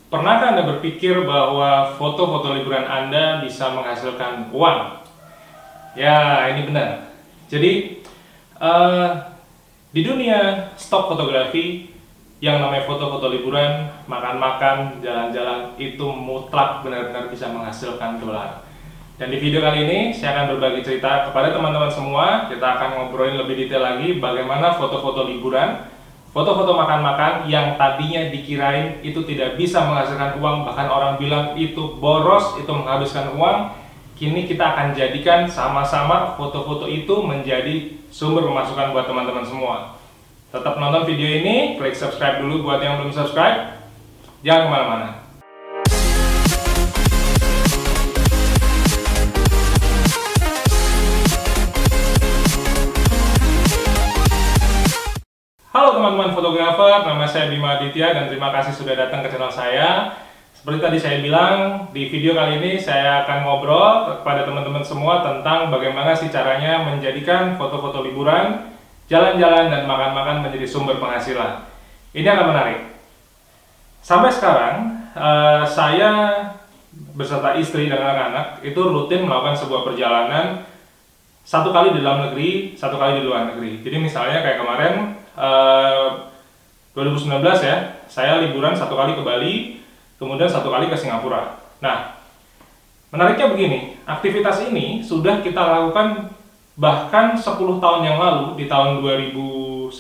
Pernahkah Anda berpikir bahwa foto-foto liburan Anda bisa menghasilkan uang? Ya, ini benar. Jadi, eh, di dunia stok fotografi, yang namanya foto-foto liburan, makan-makan, jalan-jalan, itu mutlak benar-benar bisa menghasilkan dolar. Dan di video kali ini, saya akan berbagi cerita kepada teman-teman semua. Kita akan ngobrolin lebih detail lagi bagaimana foto-foto liburan, foto-foto makan-makan yang tadinya dikirain itu tidak bisa menghasilkan uang, bahkan orang bilang itu boros, itu menghabiskan uang. Kini kita akan jadikan sama-sama foto-foto itu menjadi sumber pemasukan buat teman-teman semua. Tetap nonton video ini, klik subscribe dulu buat yang belum subscribe. Jangan kemana-mana. Halo teman-teman fotografer, nama saya Bima Aditya dan terima kasih sudah datang ke channel saya. Seperti tadi saya bilang, di video kali ini saya akan ngobrol kepada teman-teman semua tentang bagaimana sih caranya menjadikan foto-foto liburan, jalan-jalan, dan makan-makan menjadi sumber penghasilan. Ini akan menarik. Sampai sekarang, saya beserta istri dan anak-anak itu rutin melakukan sebuah perjalanan satu kali di dalam negeri, satu kali di luar negeri. Jadi misalnya kayak kemarin 2019 ya, saya liburan satu kali ke Bali, kemudian satu kali ke Singapura. Nah, menariknya begini, aktivitas ini sudah kita lakukan bahkan 10 tahun yang lalu, di tahun 2009-2010,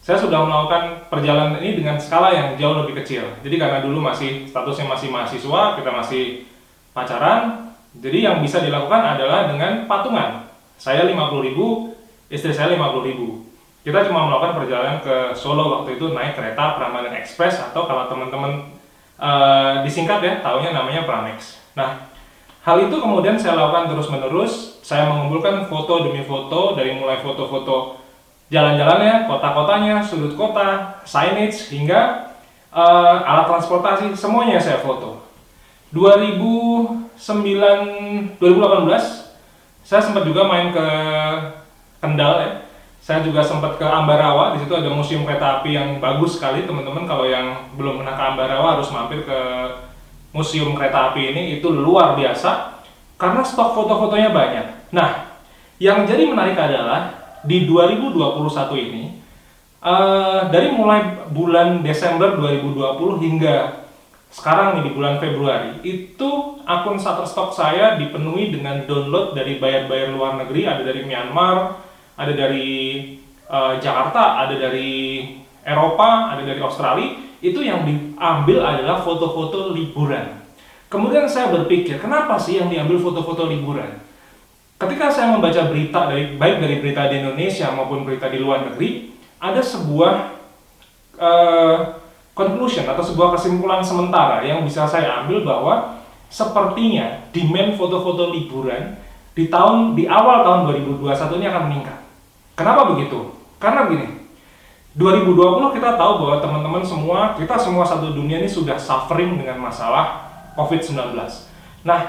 saya sudah melakukan perjalanan ini dengan skala yang jauh lebih kecil. Jadi karena dulu statusnya masih mahasiswa, kita masih pacaran, jadi yang bisa dilakukan adalah dengan patungan. Saya 50.000, istri saya 50.000. Kita cuma melakukan perjalanan ke Solo waktu itu naik kereta Prambanan Express, atau kalau teman-teman disingkat ya, taunya namanya Pramex. Nah, hal itu kemudian saya lakukan terus-menerus. Saya mengumpulkan foto demi foto, dari mulai foto-foto jalan-jalannya, kota-kotanya, sudut kota, signage, hingga alat transportasi, semuanya saya foto. 2018 saya sempat juga main ke Kendal ya. Saya juga sempat ke Ambarawa. Di situ ada museum kereta api yang bagus sekali, teman-teman. Kalau yang belum pernah ke Ambarawa harus mampir ke museum kereta api ini. Itu luar biasa karena stok foto-fotonya banyak. Nah, yang jadi menarik adalah di 2021 ini, dari mulai bulan Desember 2020 hingga sekarang nih di bulan Februari, itu akun Shutterstock saya dipenuhi dengan download dari buyer-buyer luar negeri. Ada dari Myanmar, ada dari Jakarta, ada dari Eropa, ada dari Australia. Itu yang diambil adalah foto-foto liburan. Kemudian saya berpikir, kenapa sih yang diambil foto-foto liburan? Ketika saya membaca berita, baik dari berita di Indonesia maupun berita di luar negeri, ada sebuah conclusion atau sebuah kesimpulan sementara yang bisa saya ambil bahwa sepertinya demand foto-foto liburan di awal tahun 2021 ini akan meningkat. Kenapa begitu? Karena begini, 2020 kita tahu bahwa teman-teman semua, kita semua satu dunia ini sudah suffering dengan masalah COVID-19. Nah,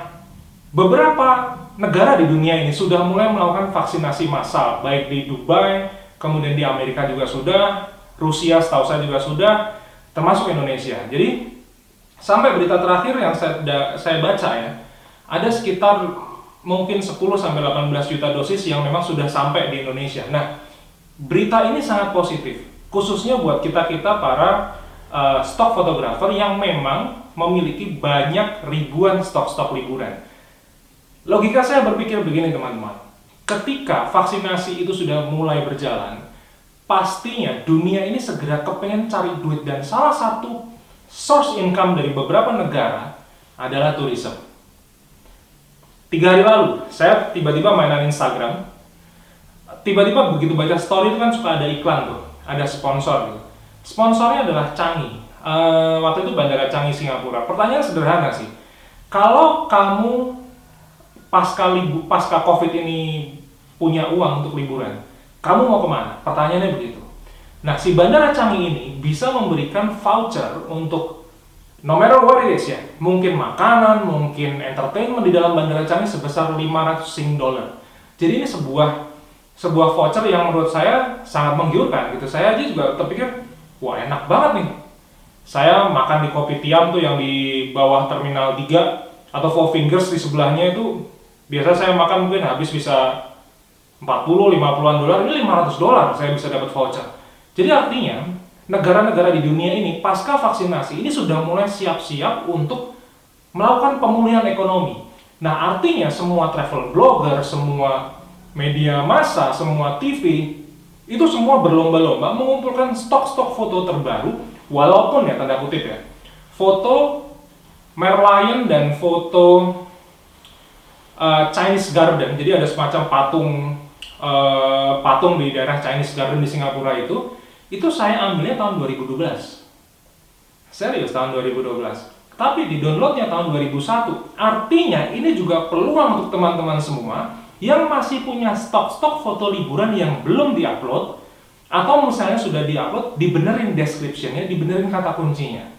beberapa negara di dunia ini sudah mulai melakukan vaksinasi massal, baik di Dubai, kemudian di Amerika juga sudah, Rusia setahu saya juga sudah, termasuk Indonesia. Jadi sampai berita terakhir yang saya baca ya, ada sekitar mungkin 10-18 juta dosis yang memang sudah sampai di Indonesia. Nah, berita ini sangat positif, khususnya buat kita-kita para stok fotografer yang memang memiliki banyak ribuan stok-stok liburan. Logika saya berpikir begini teman-teman, ketika vaksinasi itu sudah mulai berjalan, pastinya dunia ini segera kepengen cari duit, dan salah satu source income dari beberapa negara adalah tourism. 3 hari lalu, saya tiba-tiba mainan Instagram, tiba-tiba begitu baca story itu kan suka ada iklan tuh, ada sponsor gitu. Sponsornya adalah Changi, waktu itu Bandara Changi Singapura. Pertanyaan sederhana sih, kalau kamu pasca COVID ini punya uang untuk liburan, kamu mau kemana? Pertanyaannya begitu. Nah, si Bandara Changi ini bisa memberikan voucher untuk no matter what it is ya, mungkin makanan, mungkin entertainment di dalam Bandara Changi sebesar 500 Sing dollar. Jadi ini sebuah voucher yang menurut saya sangat menggiurkan gitu. Saya aja juga terpikir, wah enak banget nih. Saya makan di Kopitiam tuh yang di bawah Terminal 3 atau Four Fingers di sebelahnya itu, biasa saya makan mungkin habis bisa 40-50-an dolar, ini $500 saya bisa dapat voucher. Jadi artinya negara-negara di dunia ini pasca vaksinasi ini sudah mulai siap-siap untuk melakukan pemulihan ekonomi. Nah, artinya semua travel blogger, semua media massa, semua TV itu semua berlomba-lomba mengumpulkan stok-stok foto terbaru, walaupun ya tanda kutip ya, foto Merlion dan foto Chinese Garden. Jadi ada semacam patung di daerah Chinese Garden di Singapura itu saya ambilnya tahun 2012. Serius, tahun 2012. Tapi di downloadnya tahun 2001. Artinya ini juga peluang untuk teman-teman semua yang masih punya stok-stok foto liburan yang belum diupload, atau misalnya sudah diupload, dibenerin description-nya, dibenerin kata kuncinya.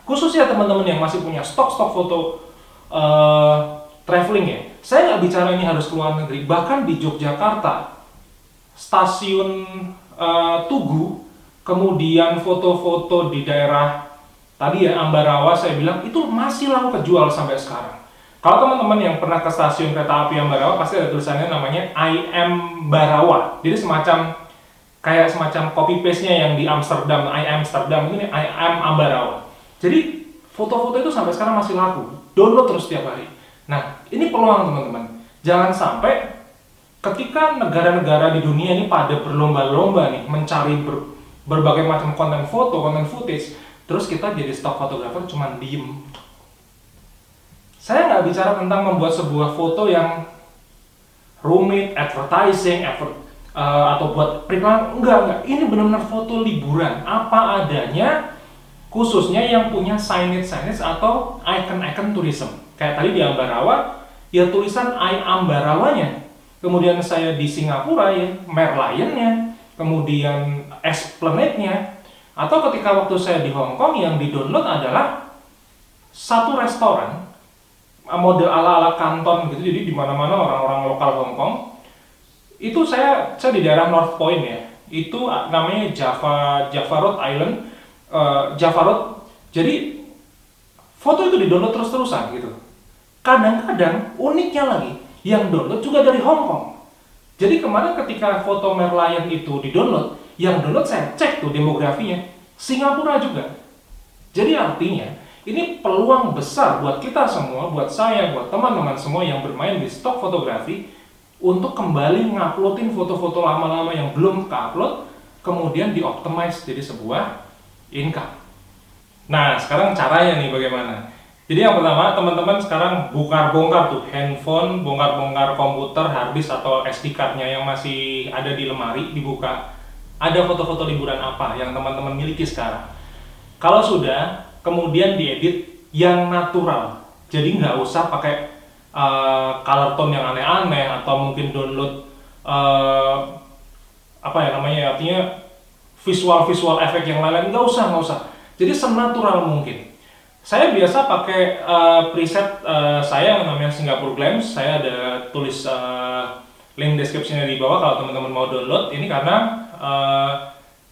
Khususnya teman-teman yang masih punya stok-stok foto traveling ya. Saya nggak bicara ini harus keluar negeri, bahkan di Yogyakarta, stasiun Tugu, kemudian foto-foto di daerah tadi ya Ambarawa, saya bilang itu masih laku kejual sampai sekarang. Kalau teman-teman yang pernah ke stasiun kereta api Ambarawa pasti ada tulisannya namanya I am Barawa. Jadi kayak semacam copy paste-nya yang di Amsterdam, I am Amsterdam, ini I am Ambarawa. Jadi foto-foto itu sampai sekarang masih laku, download terus setiap hari. Nah, ini peluang teman-teman. Jangan sampai ketika negara-negara di dunia ini pada berlomba-lomba nih mencari berbagai macam konten foto, konten footage, terus kita jadi stock fotografer cuman diem. Saya nggak bicara tentang membuat sebuah foto yang rumit, advertising, atau buat periklanan, enggak. Ini benar-benar foto liburan, apa adanya, khususnya yang punya signage atau icon tourism. Kayak tadi di Ambarawa, ya tulisan I Ambarawanya. Kemudian saya di Singapura ya, Merlionnya, kemudian Esplanade-nya. Atau ketika waktu saya di Hong Kong yang di-download adalah satu restoran model ala-ala kanton gitu, jadi di mana-mana orang-orang lokal Hong Kong. Itu saya di daerah North Point ya. Itu namanya Java Road Island, Java Road. Jadi foto itu di-download terus-terusan gitu. Kadang-kadang uniknya lagi, yang download juga dari Hong Kong. Jadi kemarin ketika foto Merlion itu di-download, yang download saya cek tuh demografinya, Singapura juga. Jadi artinya, ini peluang besar buat kita semua, buat saya, buat teman-teman semua yang bermain di stok fotografi, untuk kembali nguploadin foto-foto lama-lama yang belum ke-upload, kemudian di-optimize jadi sebuah income. Nah, sekarang caranya nih bagaimana? Jadi yang pertama, teman-teman sekarang bongkar-bongkar tuh handphone, bongkar-bongkar komputer, harddisk atau SD card-nya yang masih ada di lemari, dibuka. Ada foto-foto liburan apa yang teman-teman miliki sekarang. Kalau sudah, kemudian diedit yang natural. Jadi nggak usah pakai color tone yang aneh-aneh atau mungkin download artinya visual efek yang lain-lain, nggak usah. Jadi senatural mungkin. Saya biasa pakai preset saya yang namanya Singapore Glam. Saya ada tulis link description-nya di bawah kalau teman-teman mau download. Ini karena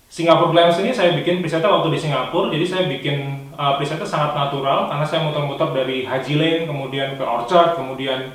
Singapore Glam ini saya bikin presetnya waktu di Singapura. Jadi saya bikin presetnya sangat natural karena saya muter-muter dari Haji Lane, kemudian ke Orchard, kemudian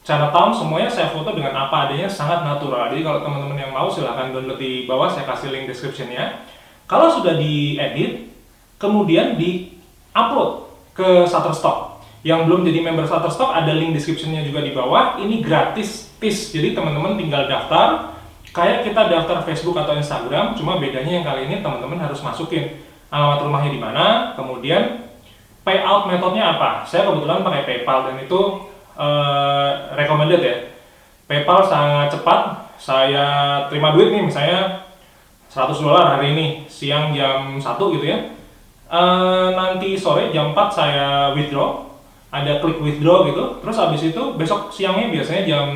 Chinatown, semuanya saya foto dengan apa adanya, sangat natural. Jadi kalau teman-teman yang mau silahkan download di bawah, saya kasih link description-nya. Kalau sudah diedit, kemudian di-upload ke Shutterstock. Yang belum jadi member Shutterstock, ada link description-nya juga di bawah. Ini gratis, jadi teman-teman tinggal daftar. Kayak kita daftar Facebook atau Instagram, cuma bedanya yang kali ini teman-teman harus masukin alamat rumahnya di mana, kemudian payout metodenya apa. Saya kebetulan pakai PayPal dan itu recommended ya. PayPal sangat cepat. Saya terima duit nih misalnya $100 hari ini, siang jam 1 gitu ya. Nanti sore jam 4 saya withdraw, ada klik withdraw gitu. Terus habis itu besok siangnya biasanya jam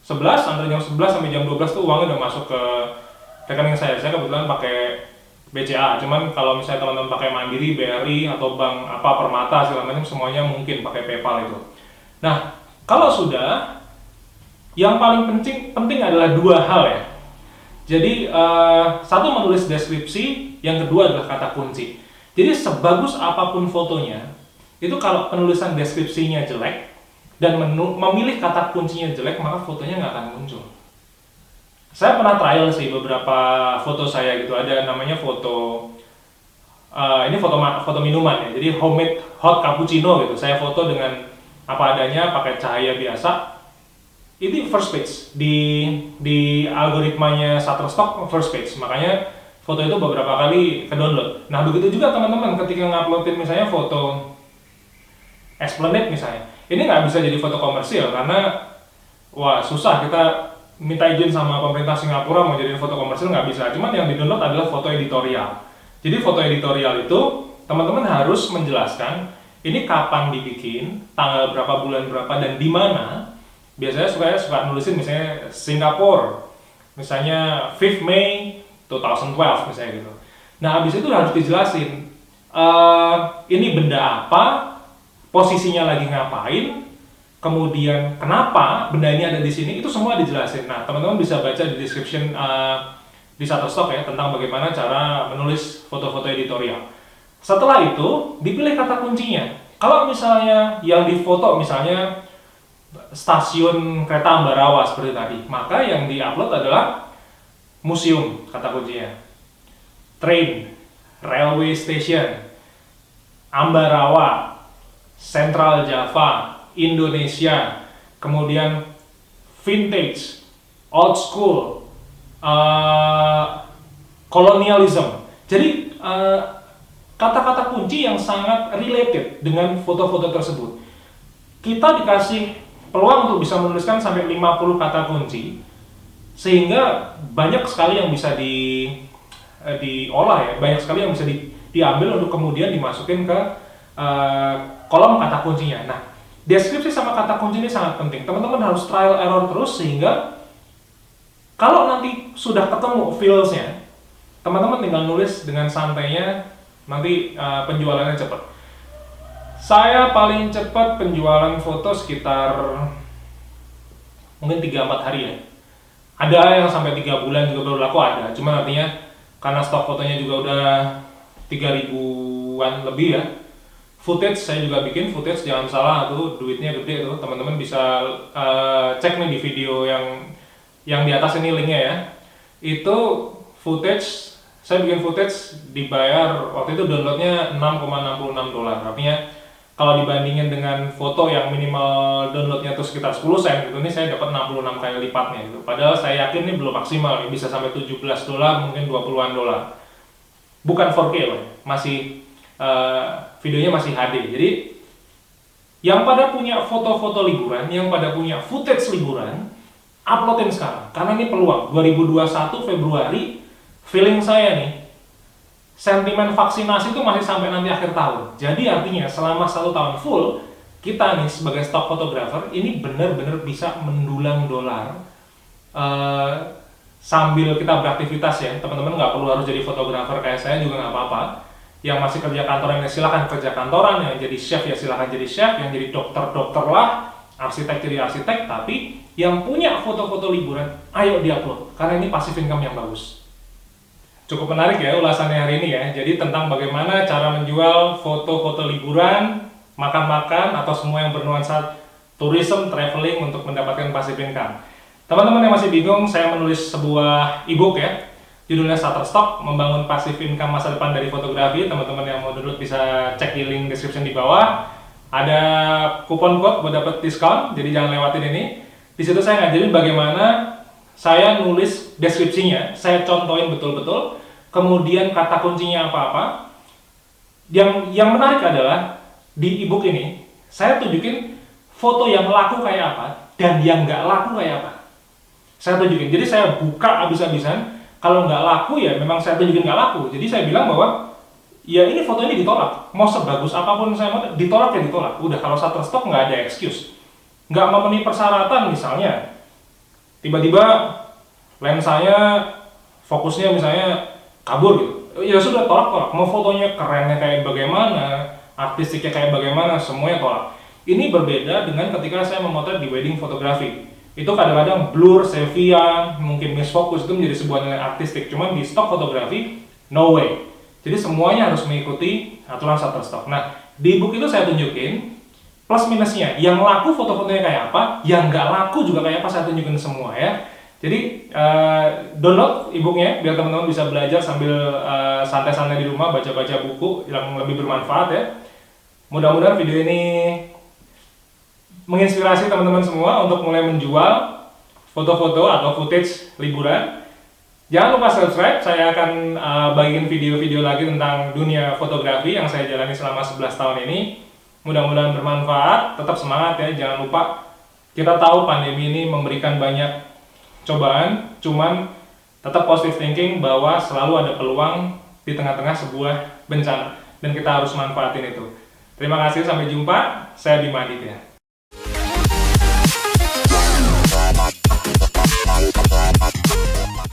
11, antara jam 11 sampai jam 12 tuh uangnya udah masuk ke rekening saya. Saya kebetulan pakai BCA, cuman kalau misalnya teman-teman pakai Mandiri, BRI atau bank Permata segala macam, semuanya mungkin pakai PayPal itu. Nah, kalau sudah, yang paling penting adalah dua hal ya. Jadi satu menulis deskripsi, yang kedua adalah kata kunci. Jadi sebagus apapun fotonya, itu kalau penulisan deskripsinya jelek dan memilih kata kuncinya jelek, maka fotonya nggak akan muncul. Saya pernah trial sih beberapa foto saya gitu, ada namanya foto ini foto minuman ya, jadi homemade hot cappuccino gitu. Saya foto dengan apa adanya, pakai cahaya biasa. Itu first page di algoritmanya Shutterstock first page, makanya foto itu beberapa kali ke download. Nah begitu juga teman-teman ketika nguploadin misalnya foto Esplanade misalnya, ini nggak bisa jadi foto komersil karena wah susah, kita minta izin sama pemerintah Singapura mau jadiin foto komersil nggak bisa. Cuman yang di download adalah foto editorial. Jadi foto editorial itu teman-teman harus menjelaskan ini kapan dibikin, tanggal berapa, bulan berapa, dan di mana. Biasanya suka nulisin misalnya Singapura, misalnya 5th May 2012 misalnya gitu. Nah habis itu harus dijelasin ini benda apa, posisinya lagi ngapain, kemudian kenapa benda ini ada di sini, itu semua dijelasin. Nah teman-teman bisa baca di description di Shutterstock ya tentang bagaimana cara menulis foto-foto editorial. Setelah itu dipilih kata kuncinya. Kalau misalnya yang difoto misalnya stasiun kereta Ambarawa seperti tadi, maka yang diupload adalah museum, kata kuncinya, train, railway station, Ambarawa, Central Java, Indonesia, kemudian vintage, old school, colonialism. Jadi kata-kata kunci yang sangat related dengan foto-foto tersebut. Kita dikasih peluang untuk bisa menuliskan sampai 50 kata kunci, sehingga banyak sekali yang bisa diolah ya, banyak sekali yang bisa diambil untuk kemudian dimasukin ke kolom kata kuncinya. Nah, deskripsi sama kata kunci ini sangat penting. Teman-teman harus trial error terus, sehingga kalau nanti sudah ketemu feels-nya, teman-teman tinggal nulis dengan santainya, nanti penjualannya cepat. Saya paling cepat penjualan foto sekitar mungkin 3-4 hari ya. Ada yang sampai 3 bulan juga baru laku ada. Cuma artinya karena stok fotonya juga udah 3.000-an lebih ya. Footage saya juga bikin, footage jangan salah tuh duitnya gede tuh. Teman-teman bisa cek nih di video yang di atas ini linknya ya. Itu footage, saya bikin footage dibayar waktu itu downloadnya $6,66. Artinya kalau dibandingin dengan foto yang minimal downloadnya tuh sekitar 10 sen gitu, ini saya dapat 66 kali lipatnya gitu. Padahal saya yakin ini belum maksimal, bisa sampai $17, mungkin $20-an. Bukan 4K loh, masih videonya masih HD. Jadi yang pada punya foto-foto liburan, yang pada punya footage liburan, uploadin sekarang. Karena ini peluang 2021 Februari, feeling saya nih, sentimen vaksinasi itu masih sampai nanti akhir tahun. Jadi artinya selama 1 tahun full, kita nih sebagai stock photographer ini benar-benar bisa mendulang dolar sambil kita beraktivitas ya. Teman-teman nggak perlu harus jadi fotografer kayak saya juga nggak apa-apa. Yang masih kerja kantoran ya silahkan kerja kantoran, yang jadi chef ya silahkan jadi chef, yang jadi dokter lah, arsitek jadi arsitek. Tapi yang punya foto-foto liburan, ayo diupload karena ini passive income yang bagus. Cukup menarik ya ulasannya hari ini ya. Jadi tentang bagaimana cara menjual foto-foto liburan, makan-makan, atau semua yang bernuansa tourism, traveling untuk mendapatkan passive income. Teman-teman yang masih bingung, saya menulis sebuah ebook ya. Judulnya Shutterstock, Membangun Passive Income Masa Depan dari Fotografi. Teman-teman yang mau download bisa cek di link description di bawah. Ada kupon code buat dapat diskon, jadi jangan lewatin ini. Di situ saya ngajarin bagaimana saya nulis deskripsinya, saya contohin betul-betul, kemudian kata kuncinya apa-apa. Yang menarik adalah di ebook ini saya tunjukin foto yang laku kayak apa dan yang nggak laku kayak apa. Saya tunjukin, jadi saya buka abis-abisan. Kalau nggak laku ya memang saya tunjukin nggak laku. Jadi saya bilang bahwa ya ini foto ini ditolak. Mau sebagus apapun saya mau ditolak ya ditolak. Udah, kalau Shutterstock nggak ada excuse. Nggak memenuhi persyaratan misalnya, tiba-tiba lensanya fokusnya misalnya kabur gitu, ya sudah tolak. Mau fotonya kerennya kayak bagaimana, artistiknya kayak bagaimana, semuanya tolak. Ini berbeda dengan ketika saya memotret di wedding fotografi. itu kadang-kadang blur, sepia, mungkin misfocus itu menjadi sebuah nilai artistik. Cuman di stock fotografi, no way. Jadi semuanya harus mengikuti aturan Shutterstock. Nah, di ebook itu saya tunjukin plus minusnya. Yang laku foto-fotonya kayak apa, yang nggak laku juga kayak apa, saya tunjukin semua ya. Jadi download ebooknya biar teman-teman bisa belajar sambil santai-santai di rumah, baca-baca buku yang lebih bermanfaat ya. Mudah-mudahan video ini menginspirasi teman-teman semua untuk mulai menjual foto-foto atau footage liburan. Jangan lupa subscribe, saya akan bagiin video-video lagi tentang dunia fotografi yang saya jalani selama 11 tahun ini. Mudah-mudahan bermanfaat, tetap semangat ya, jangan lupa. Kita tahu pandemi ini memberikan banyak cobaan, cuman tetap positive thinking bahwa selalu ada peluang di tengah-tengah sebuah bencana dan kita harus manfaatin itu. Terima kasih, sampai jumpa. Saya Bima Aditya.